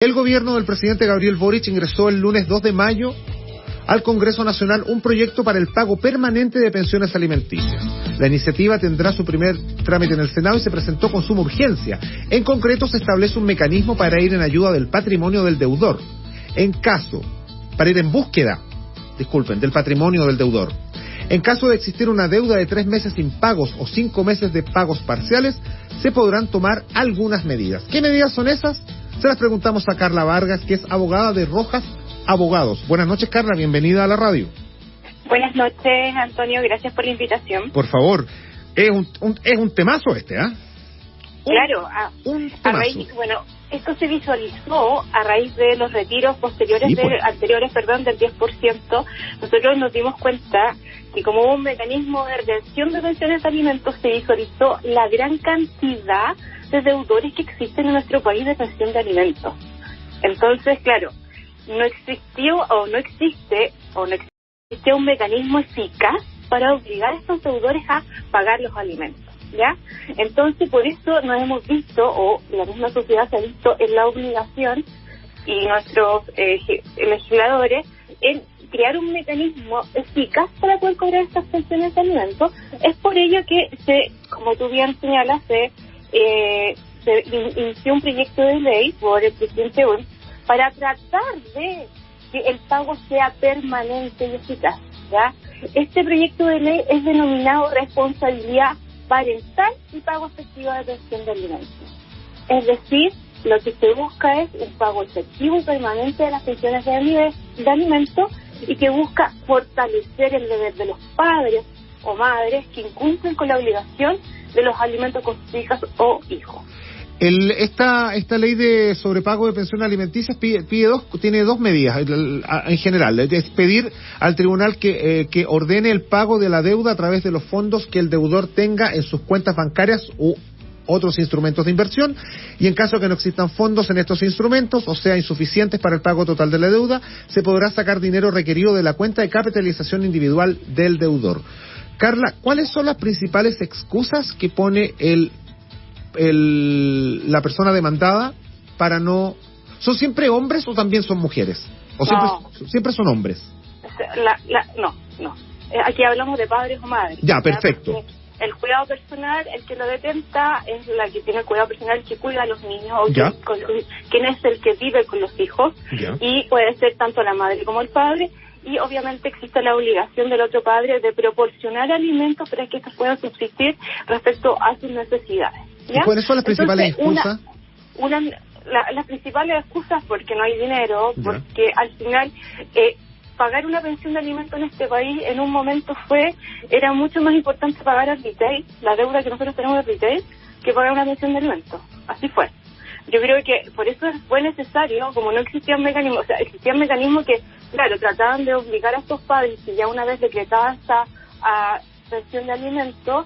El gobierno del presidente Gabriel Boric ingresó el lunes 2 de mayo al Congreso Nacional un proyecto para el pago permanente de pensiones alimenticias. La iniciativa tendrá su primer trámite en el Senado y se presentó con suma urgencia. En concreto, se establece un mecanismo para ir en ayuda del patrimonio del deudor. Para ir en búsqueda, del patrimonio del deudor. En caso de existir una deuda de 3 meses sin pagos o 5 meses de pagos parciales, se podrán tomar algunas medidas. ¿Qué medidas son esas? Se las preguntamos a Carla Vargas, que es abogada de Rojas Abogados. Buenas noches, Carla, bienvenida a la radio. Buenas noches, Antonio, gracias por la invitación. Por favor, es un temazo ¿ah? Claro, un temazo. Esto se visualizó a raíz de los retiros posteriores anteriores del 10%. Nosotros nos dimos cuenta que como hubo un mecanismo de retención de pensiones de alimentos, se visualizó la gran cantidad de deudores que existen en nuestro país de pensión de alimentos. Entonces, claro, no existe un mecanismo eficaz para obligar a estos deudores a pagar los alimentos, ¿ya? Entonces, por eso nos hemos visto, o la misma sociedad se ha visto en la obligación, y nuestros legisladores, en crear un mecanismo eficaz para poder cobrar estas pensiones de alimentos. Es por ello que como tú bien señalas, se inició un proyecto de ley por el presidente Boric para tratar de que el pago sea permanente y eficaz, ¿ya? Este proyecto de ley es denominado responsabilidad parental y pago efectivo de pensión de alimentos. Es decir, lo que se busca es un pago efectivo y permanente de las pensiones de alimentos, y que busca fortalecer el deber de los padres o madres que incumplen con la obligación de los alimentos con sus hijas o hijos. Esta ley de sobrepago de pensiones alimenticias tiene dos medidas en general. Es pedir al tribunal que ordene el pago de la deuda a través de los fondos que el deudor tenga en sus cuentas bancarias u otros instrumentos de inversión, y en caso de que no existan fondos en estos instrumentos, o sea, insuficientes para el pago total de la deuda, se podrá sacar dinero requerido de la cuenta de capitalización individual del deudor. Carla, ¿cuáles son las principales excusas que pone la persona demandada para no... ¿Son siempre hombres o también son mujeres? ¿O siempre son hombres? No. Aquí hablamos de padres o madres. Ya, perfecto. El cuidado personal, el que lo detenta, es la que tiene el cuidado personal, que cuida a los niños, o quien es el que vive con los hijos, y puede ser tanto la madre como el padre, y obviamente existe la obligación del otro padre de proporcionar alimentos para que estos puedan subsistir respecto a sus necesidades, ¿ya? ¿Y cuáles son las principales excusas? Las principales excusas, porque no hay dinero, porque al final... pagar una pensión de alimentos en este país en un momento era mucho más importante pagar al retail, la deuda que nosotros tenemos al retail, que pagar una pensión de alimentos. Así fue. Yo creo que por eso fue necesario, como no existían mecanismos, existían mecanismos que, claro, trataban de obligar a estos padres que ya una vez decretada esta pensión de alimentos,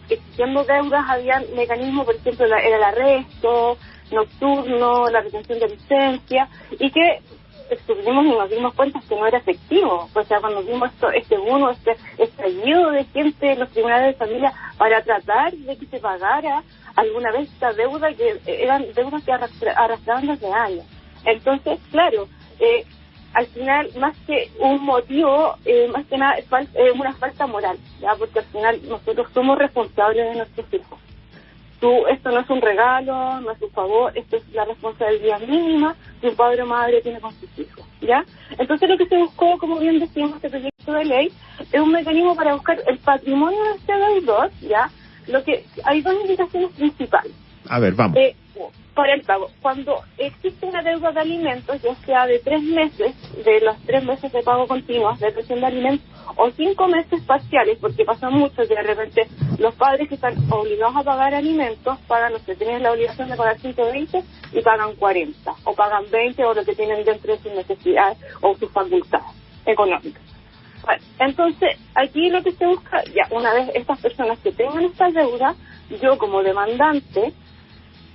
existiendo deudas, había mecanismos, por ejemplo, era el arresto nocturno, la retención de licencia, y que estuvimos y nos dimos cuenta que no era efectivo. O sea, cuando vimos este estallido de gente en los tribunales de familia para tratar de que se pagara alguna vez esta deuda, que eran deudas que arrastraban desde años. Entonces, claro, al final, más que un motivo, más que nada es una falta moral, ¿ya? Porque al final nosotros somos responsables de nuestros hijos. Esto no es un regalo, no es un favor, esto es la responsabilidad mínima que un padre o madre tiene con sus hijos, ¿ya? Entonces lo que se buscó, como bien decíamos, este proyecto de ley, es un mecanismo para buscar el patrimonio de este deudor, ¿ya? Hay dos indicaciones principales. A ver, vamos. Para el pago, cuando existe una deuda de alimentos, ya sea de 3 meses, de los 3 meses de pago continuos de pensión de alimentos, o 5 meses parciales, porque pasa mucho que de repente los padres que están obligados a pagar alimentos pagan, tienen la obligación de pagar 120 y pagan 40, o pagan 20, o lo que tienen dentro de sus necesidades o sus facultades económicas. Bueno, entonces aquí lo que se busca, ya una vez estas personas que tengan esta deuda, yo como demandante,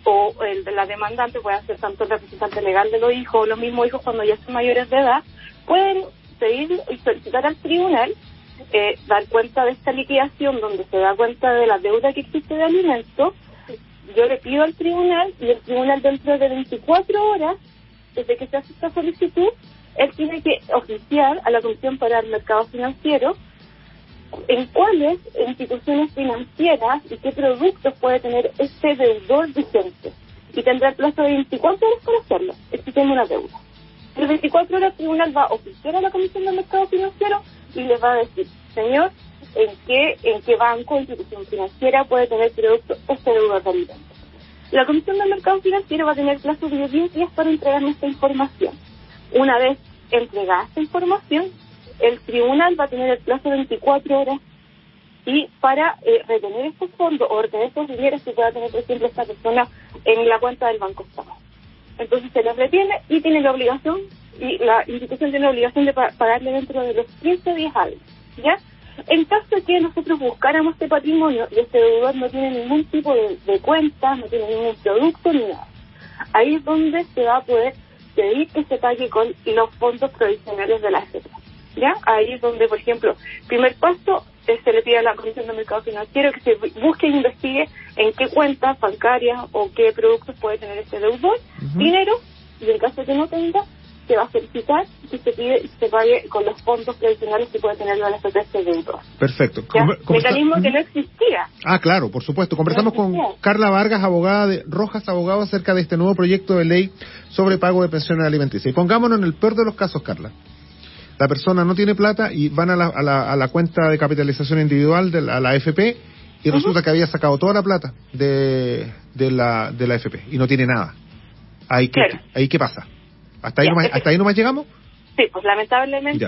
o la demandante, puede ser tanto el representante legal de los hijos o los mismos hijos cuando ya son mayores de edad, pueden pedir y solicitar al tribunal dar cuenta de esta liquidación, donde se da cuenta de la deuda que existe de alimentos. Yo le pido al tribunal, y el tribunal dentro de 24 horas antes de que se haga esta solicitud, él tiene que oficiar a la Comisión para el Mercado Financiero en cuáles instituciones financieras y qué productos puede tener este deudor vigente. Y tendrá el plazo de 24 horas para hacerlo, si tiene una deuda. En 24 horas el tribunal va a oficiar a la Comisión del Mercado Financiero y les va a decir, señor, ¿en qué banco o institución financiera puede tener producto este deudor de alimentos? La Comisión del Mercado Financiero va a tener plazo de 10 días para entregarnos esta información. Una vez entregada esta información, el tribunal va a tener el plazo de 24 horas y para retener estos fondos o retener estos dineros que pueda tener, por ejemplo, esta persona en la cuenta del Banco Estado. Entonces se los retiene y tiene la obligación, y la institución tiene la obligación de pagarle dentro de los 15 días hábiles, ¿ya? En caso de que nosotros buscáramos este patrimonio y este deudor no tiene ningún tipo de cuenta, no tiene ningún producto ni nada, ahí es donde se va a poder pedir que se pague con los fondos provisionales de la AFP, ¿ya? Ahí es donde, por ejemplo, primer paso, se le pide a la Comisión de Mercado Financiero que se busque e investigue en qué cuentas bancarias o qué productos puede tener este deudor, dinero, y en caso de que no tenga, se va a solicitar que se pide y se pague con los fondos tradicionales que puede tener la AFP este deudor. Perfecto. Mecanismo que no existía. Ah, claro, por supuesto. Conversamos con Carla Vargas, abogada de Rojas Abogados, acerca de este nuevo proyecto de ley sobre pago de pensiones alimenticias. Y pongámonos en el peor de los casos, Carla. La persona no tiene plata y van a la cuenta de capitalización individual de la AFP y resulta que había sacado toda la plata de la AFP y no tiene nada. ¿Ahí qué pasa? ¿Hasta ahí nomás llegamos? Sí, pues lamentablemente,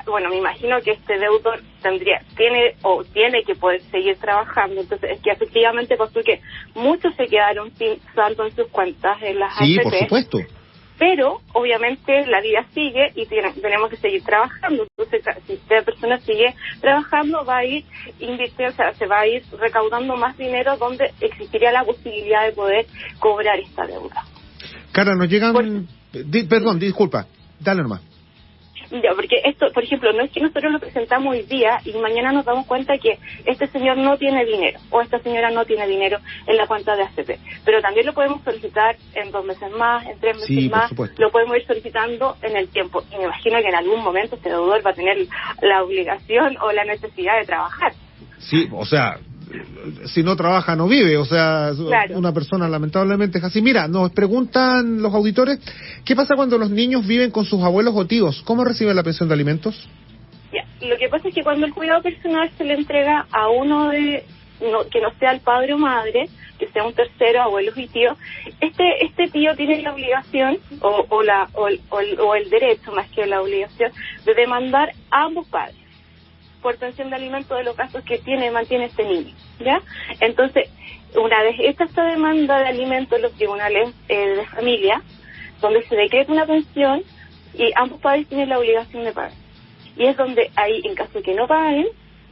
bueno, me imagino que este deudor tiene que poder seguir trabajando. Entonces, es que efectivamente pasó que muchos se quedaron sin saldo en sus cuentas en las AFP. Sí, por supuesto. Pero, obviamente, la vida sigue y tenemos que seguir trabajando. Entonces, si esta persona sigue trabajando, va a ir invirtiendo, o sea, se va a ir recaudando más dinero donde existiría la posibilidad de poder cobrar esta deuda. Carla, nos llegan... Perdón, disculpa, dale nomás. Ya, porque esto, por ejemplo, no es que nosotros lo presentamos hoy día y mañana nos damos cuenta que este señor no tiene dinero o esta señora no tiene dinero en la cuenta de AFP, pero también lo podemos solicitar en 2 meses más, en 3 meses más, lo podemos ir solicitando en el tiempo y me imagino que en algún momento este deudor va a tener la obligación o la necesidad de trabajar. Sí, o sea, si no trabaja no vive, o sea, claro. Una persona lamentablemente es así. Mira, nos preguntan los auditores, ¿qué pasa cuando los niños viven con sus abuelos o tíos? ¿Cómo reciben la pensión de alimentos? Ya, lo que pasa es que cuando el cuidado personal se le entrega a uno que no sea el padre o madre, que sea un tercero, abuelos y tíos, este tío tiene la obligación o el derecho, más que la obligación, de demandar a ambos padres por pensión de alimentos de los gastos que mantiene este niño, ¿ya? Entonces, una vez hecha esta demanda de alimentos en los tribunales de familia, donde se decreta una pensión y ambos padres tienen la obligación de pagar. Y es donde ahí, en caso de que no paguen,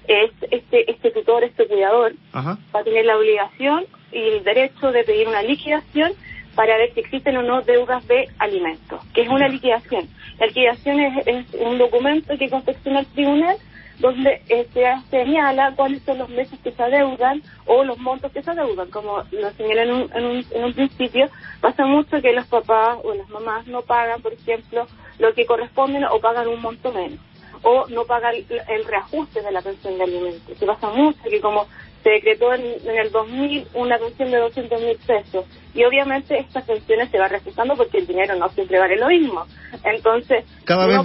este tutor, este cuidador, va a tener la obligación y el derecho de pedir una liquidación para ver si existen o no deudas de alimentos, que es una liquidación. La liquidación es un documento que confecciona el tribunal donde se señala cuáles son los meses que se adeudan o los montos que se adeudan. Como lo señalé en un principio, pasa mucho que los papás o las mamás no pagan, por ejemplo, lo que corresponde o pagan un monto menos, o no pagan el reajuste de la pensión de alimentos. Se pasa mucho que como se decretó en el 2000 una pensión de 200.000 pesos, y obviamente estas pensiones se van reajustando porque el dinero no siempre vale lo mismo. Entonces, cada vez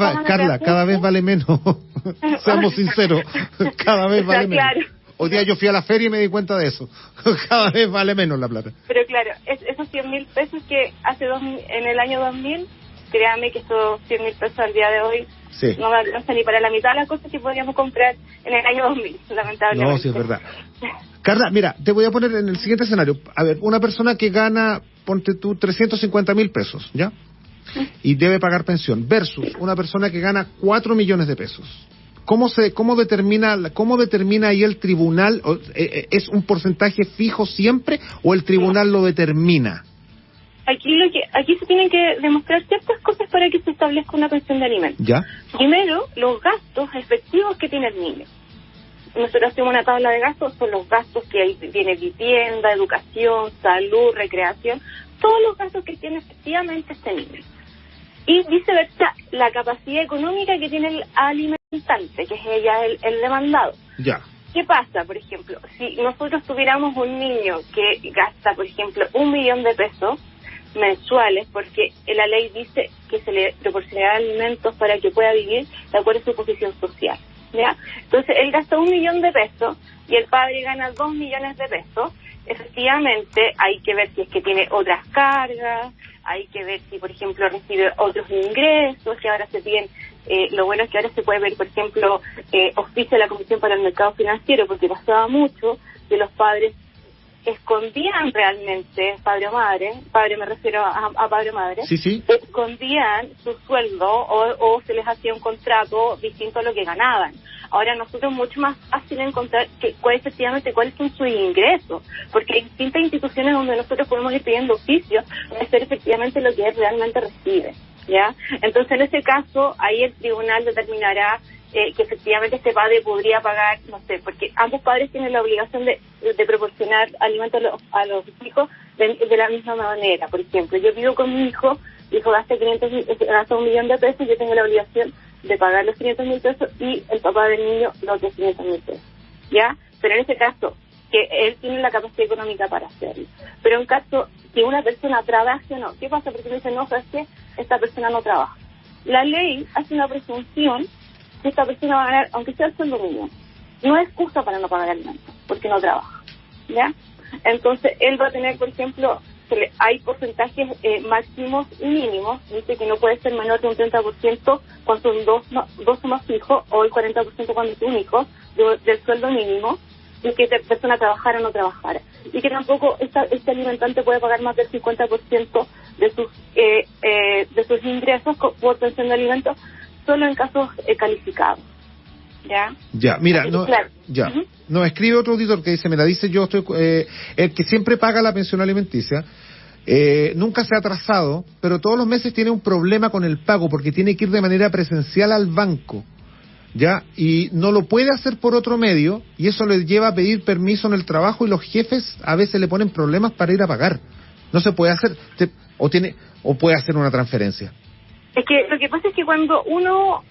cada vez vale menos. Seamos sinceros, cada vez vale menos. Claro. Hoy día yo fui a la feria y me di cuenta de eso. Cada vez vale menos la plata. Pero claro, esos 100.000 pesos que en el año 2000, créame que esos 100.000 pesos al día de hoy no me alcanzan ni para la mitad de las cosas que podríamos comprar en el año 2000, lamentablemente. No, sí es verdad. Carla, mira, te voy a poner en el siguiente escenario. A ver, una persona que gana, ponte tú, 350.000 pesos, ¿ya? Y debe pagar pensión, versus una persona que gana 4 millones de pesos. ¿Cómo determina ahí el tribunal? ¿Es un porcentaje fijo siempre o el tribunal lo determina? Aquí se tienen que demostrar ciertas cosas para que se establezca una pensión de alimentos. ¿Ya? Primero, los gastos efectivos que tiene el niño. Nosotros hacemos una tabla de gastos, son los gastos que ahí tiene vivienda, educación, salud, recreación, todos los gastos que tiene efectivamente este niño. Y viceversa, la capacidad económica que tiene el alimentante, que es ella el demandado. Ya. ¿Qué pasa, por ejemplo? Si nosotros tuviéramos un niño que gasta, por ejemplo, 1 millón de pesos mensuales, porque la ley dice que se le proporcionará alimentos para que pueda vivir de acuerdo a su posición social, ¿ya? Entonces, él gasta 1 millón de pesos y el padre gana 2 millones de pesos. Efectivamente, hay que ver si es que tiene otras cargas, hay que ver si, por ejemplo, recibe otros ingresos, que ahora se piden, lo bueno es que ahora se puede ver, por ejemplo, oficio de la Comisión para el Mercado Financiero, porque pasaba mucho que los padres escondían realmente, padre o madre, padre me refiero a padre o madre, sí, escondían su sueldo o se les hacía un contrato distinto a lo que ganaban. Ahora nosotros es mucho más fácil encontrar cuáles son sus ingresos, porque hay distintas instituciones donde nosotros podemos ir pidiendo oficios para hacer efectivamente lo que él realmente recibe, ¿ya? Entonces en ese caso, ahí el tribunal determinará que efectivamente este padre podría pagar, no sé, porque ambos padres tienen la obligación de proporcionar alimentos a los hijos de la misma manera. Por ejemplo, yo vivo con mi hijo gasta 1 millón de pesos, yo tengo la obligación de pagar los 500.000 pesos y el papá del niño los otros 500.000 pesos, ¿ya? Pero en ese caso, que él tiene la capacidad económica para hacerlo. Pero en caso que una persona trabaje o no, ¿qué pasa? Porque me dicen, no, ¿sabes qué? Esta persona no trabaja. La ley hace una presunción que esta persona va a ganar, aunque sea el sueldo mínimo. No es excusa para no pagar alimentos, porque no trabaja, ¿ya? Entonces, él va a tener, por ejemplo, hay porcentajes máximos y mínimos. Dice que no puede ser menor de un 30% cuando son dos o más hijos, o el 40% cuando es un hijo, del sueldo mínimo, y que esta persona trabajara o no trabajara. Y que tampoco este alimentante puede pagar más del 50% de sus ingresos por pensión de alimentos, solo en casos calificados. Ya, mira, así, no, claro. ya. No, escribe otro auditor que dice, yo estoy, el que siempre paga la pensión alimenticia, nunca se ha atrasado, pero todos los meses tiene un problema con el pago, porque tiene que ir de manera presencial al banco, ¿ya? Y no lo puede hacer por otro medio, y eso le lleva a pedir permiso en el trabajo, y los jefes a veces le ponen problemas para ir a pagar. No se puede hacer, o puede hacer una transferencia. Es que lo que pasa es que cuando uno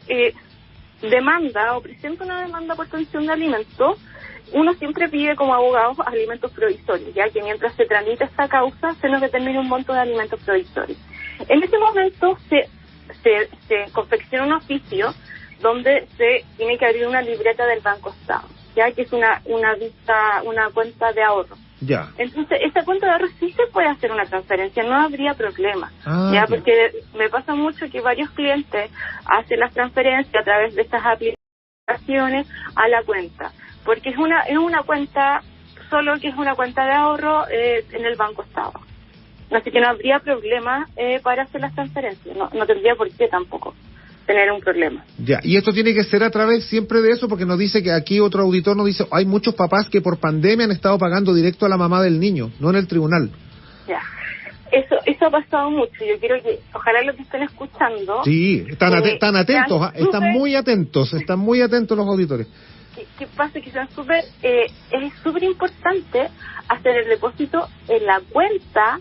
demanda o presenta una demanda por pensión de alimentos, uno siempre pide como abogados alimentos provisorios, ya que mientras se tramita esta causa se nos determina un monto de alimentos provisorios. En ese momento se confecciona un oficio donde se tiene que abrir una libreta del Banco Estado, ya que es una cuenta de ahorro. Ya. Entonces, esa cuenta de ahorro sí se puede hacer una transferencia, no habría problema. Ya, porque me pasa mucho que varios clientes hacen las transferencias a través de estas aplicaciones a la cuenta, porque es una cuenta, solo que es una cuenta de ahorro en el Banco Estado. Así que no habría problema para hacer las transferencias, no tendría por qué tampoco tener un problema. Ya, y esto tiene que ser a través siempre de eso, porque nos dice que aquí otro auditor nos dice, hay muchos papás que por pandemia han estado pagando directo a la mamá del niño, no en el tribunal. Ya, eso ha pasado mucho. Yo quiero que, ojalá los que estén escuchando... Sí, están atentos, están muy atentos los auditores. ¿Qué pasa? Que es súper importante hacer el depósito en la cuenta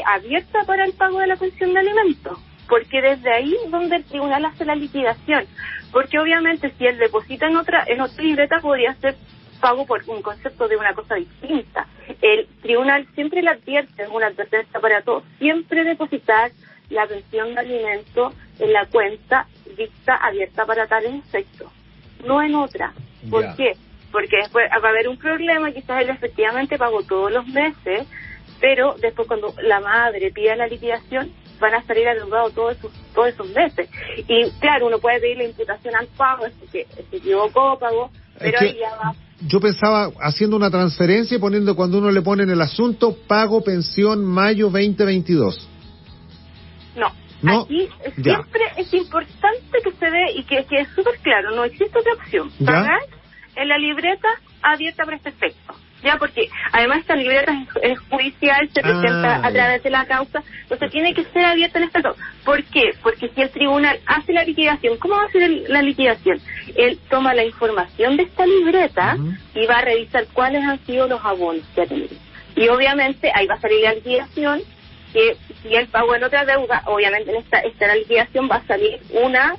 abierta para el pago de la pensión de alimentos, porque desde ahí es donde el tribunal hace la liquidación, porque obviamente si él deposita en otra libreta podría ser pago por un concepto de una cosa distinta. El tribunal siempre le advierte, es una advertencia para todos, siempre depositar la pensión de alimentos en la cuenta dicta abierta para tales efectos, no en otra. ¿Por qué? Porque después va a haber un problema, quizás él efectivamente pagó todos los meses, pero después cuando la madre pida la liquidación van a salir adeudados todos esos meses. Y claro, uno puede pedir la imputación al pago, es porque se equivocó, pagó, pero ahí ya va. Yo pensaba haciendo una transferencia y poniendo, cuando uno le pone en el asunto, pago pensión mayo 2022. No, aquí siempre es importante que se dé y que es súper claro, no existe otra opción. Pagar en la libreta abierta para este efecto. Ya, porque además esta libreta es judicial, se presenta a través de la causa, entonces tiene que ser abierta en este caso. ¿Por qué? Porque si el tribunal hace la liquidación, ¿cómo va a hacer la liquidación? Él toma la información de esta libreta y va a revisar cuáles han sido los abonos que ha tenido. Y obviamente ahí va a salir la liquidación que si él pagó en otra deuda, obviamente en esta liquidación va a salir una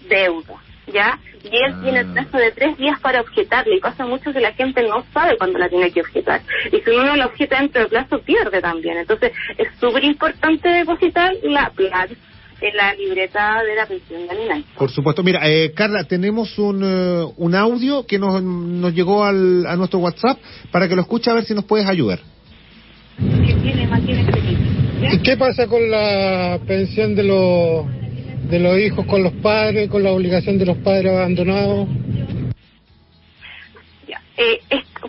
deuda, ¿ya? Y él tiene el plazo de 3 días para objetarle, y pasa mucho que la gente no sabe cuándo la tiene que objetar. Y si uno la objeta dentro del plazo, pierde también. Entonces, es súper importante depositar la plata en la libreta de la pensión de alimentos. Por supuesto. Mira, Carla, tenemos un audio que nos llegó a nuestro WhatsApp para que lo escuche, a ver si nos puedes ayudar. ¿Y qué pasa con la pensión de los hijos con los padres, con la obligación de los padres abandonados?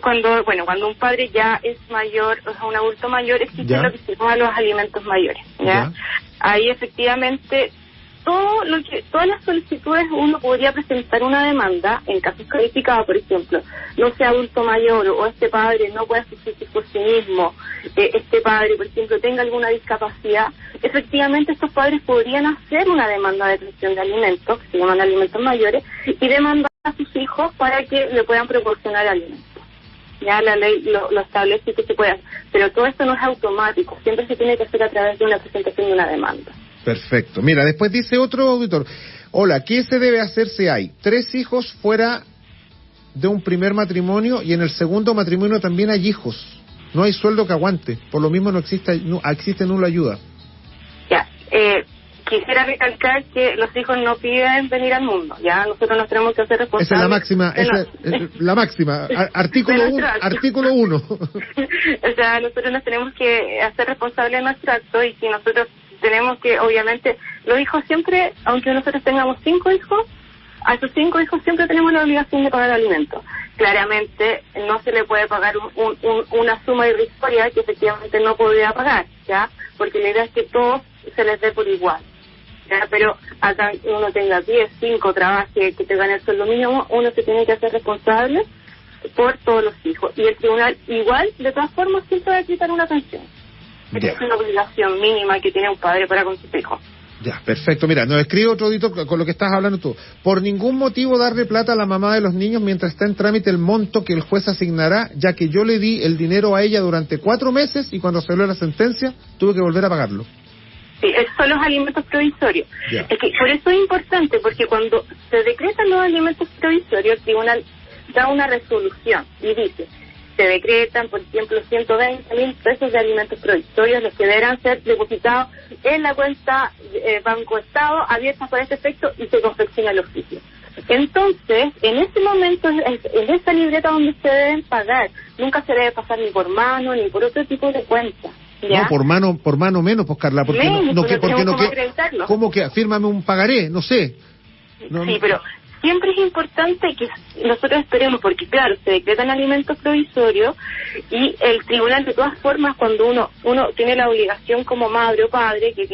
Cuando un padre ya es mayor, o sea, un adulto mayor, existe lo que se llama los alimentos mayores, ¿ya? Ahí efectivamente todas las solicitudes uno podría presentar una demanda en casos calificados, por ejemplo, no sea adulto mayor o este padre no pueda subsistir por sí mismo, este padre, por ejemplo, tenga alguna discapacidad. Efectivamente estos padres podrían hacer una demanda de pensión de alimentos, que se llaman alimentos mayores, y demandar a sus hijos para que le puedan proporcionar alimentos. Ya la ley lo establece que se puede hacer, pero todo esto no es automático, siempre se tiene que hacer a través de una presentación de una demanda. Perfecto. Mira, después dice otro auditor: hola, ¿qué se debe hacer si hay 3 hijos fuera de un primer matrimonio y en el segundo matrimonio también hay hijos? No hay sueldo que aguante, por lo mismo no existe nula ayuda. Ya, quisiera recalcar que los hijos no piden venir al mundo, ya nosotros nos tenemos que hacer responsables. Esa es la máxima, la máxima, artículo 1. O sea, nosotros nos tenemos que hacer responsables de nuestro acto, y si nosotros tenemos que, obviamente, los hijos siempre, aunque nosotros tengamos 5 hijos, a esos 5 hijos siempre tenemos la obligación de pagar alimentos. Claramente no se le puede pagar una suma irrisoria que efectivamente no podría pagar, ¿ya? Porque la idea es que todos se les dé por igual, ¿ya? Pero hasta uno tenga 10, 5, trabaje, que te gane el sueldo mínimo, uno se tiene que hacer responsable por todos los hijos. Y el tribunal igual, de todas formas, siempre va a quitar una pensión. Es una obligación mínima que tiene un padre para con sus hijos. Ya, perfecto. Mira, nos escribe otro audito con lo que estás hablando tú. Por ningún motivo darle plata a la mamá de los niños mientras está en trámite el monto que el juez asignará, ya que yo le di el dinero a ella durante 4 meses y cuando salió la sentencia tuve que volver a pagarlo. Sí, esos son los alimentos provisorios. Es que por eso es importante, porque cuando se decretan los alimentos provisorios, el tribunal da una resolución y dice: se decretan, por ejemplo, 120.000 pesos de alimentos provisorios, los que deberán ser depositados en la cuenta Banco Estado, abierta para este efecto, y se confecciona el oficio. Entonces, en ese momento, en esa libreta donde se deben pagar, nunca se debe pasar ni por mano, ni por otro tipo de cuenta. ¿Ya? No, por mano menos, pues Carla, porque ¿cómo que? Fírmame un pagaré, no sé. Pero siempre es importante que nosotros esperemos, porque claro, se decretan alimentos provisorios y el tribunal, de todas formas, cuando uno tiene la obligación como madre o padre que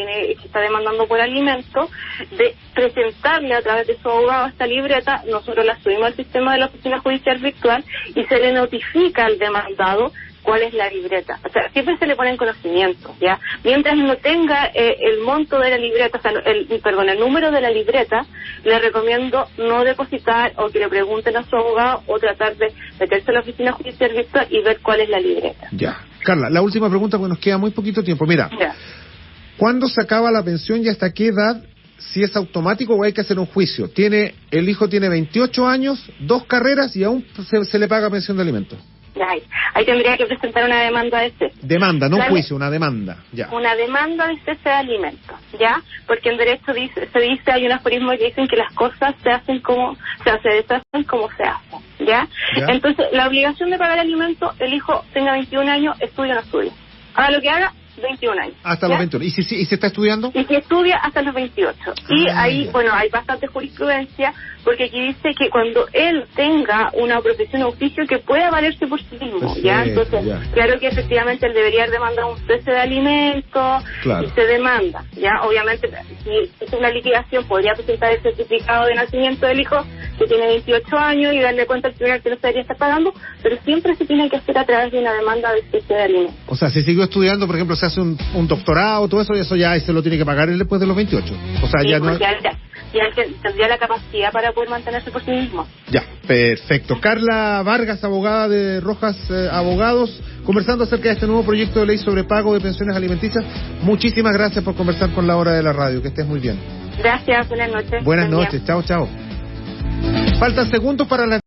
está demandando por alimentos, de presentarle a través de su abogado esta libreta, nosotros la subimos al sistema de la oficina judicial virtual y se le notifica al demandado cuál es la libreta. O sea, siempre se le pone en conocimiento, ¿ya? Mientras no tenga el monto de la libreta, o sea, el número de la libreta, le recomiendo no depositar, o que le pregunten a su abogado, o tratar de meterse a la oficina judicial virtual y ver cuál es la libreta. Ya. Carla, la última pregunta, porque nos queda muy poquito tiempo. Mira, ¿cuándo se acaba la pensión y hasta qué edad? Si es automático o hay que hacer un juicio. El hijo tiene 28 años, 2 carreras y aún se le paga pensión de alimentos. Ahí tendría que presentar una demanda de cese. Demanda, no juicio, una demanda. Ya. Una demanda de cese de alimentos, ¿ya? Porque en derecho se dice, hay un aforismo que dicen que las cosas se hacen se deshacen como se hacen, ¿ya? Entonces, la obligación de pagar alimentos, el hijo tenga 21 años, estudie o no estudie. Haga lo que haga, 21 años. Hasta los 21. ¿Y si está estudiando? Y si estudia hasta los 28. Y ahí, hay bastante jurisprudencia, porque aquí dice que cuando él tenga una profesión o oficio que pueda valerse por sí mismo, ¿ya? Entonces, claro que efectivamente él debería demandar un cese de alimentos, y se demanda, ¿ya? Obviamente, si es una liquidación, podría presentar el certificado de nacimiento del hijo, que tiene 28 años, y darle cuenta al tribunal que no se debería estar pagando, pero siempre se tiene que hacer a través de una demanda de cese de alimentos. O sea, si siguió estudiando, por ejemplo, se hace un doctorado, todo eso ya se lo tiene que pagar él después de los 28. O sea, ya tendría la capacidad para poder mantenerse por sí mismo. Ya. Perfecto. Carla Vargas, abogada de Rojas Abogados, conversando acerca de este nuevo proyecto de ley sobre pago de pensiones alimenticias. Muchísimas gracias por conversar con la Hora de la Radio. Que estés muy bien. Gracias, buenas noches. Buenas noches. Chao, chao. Faltan segundos para la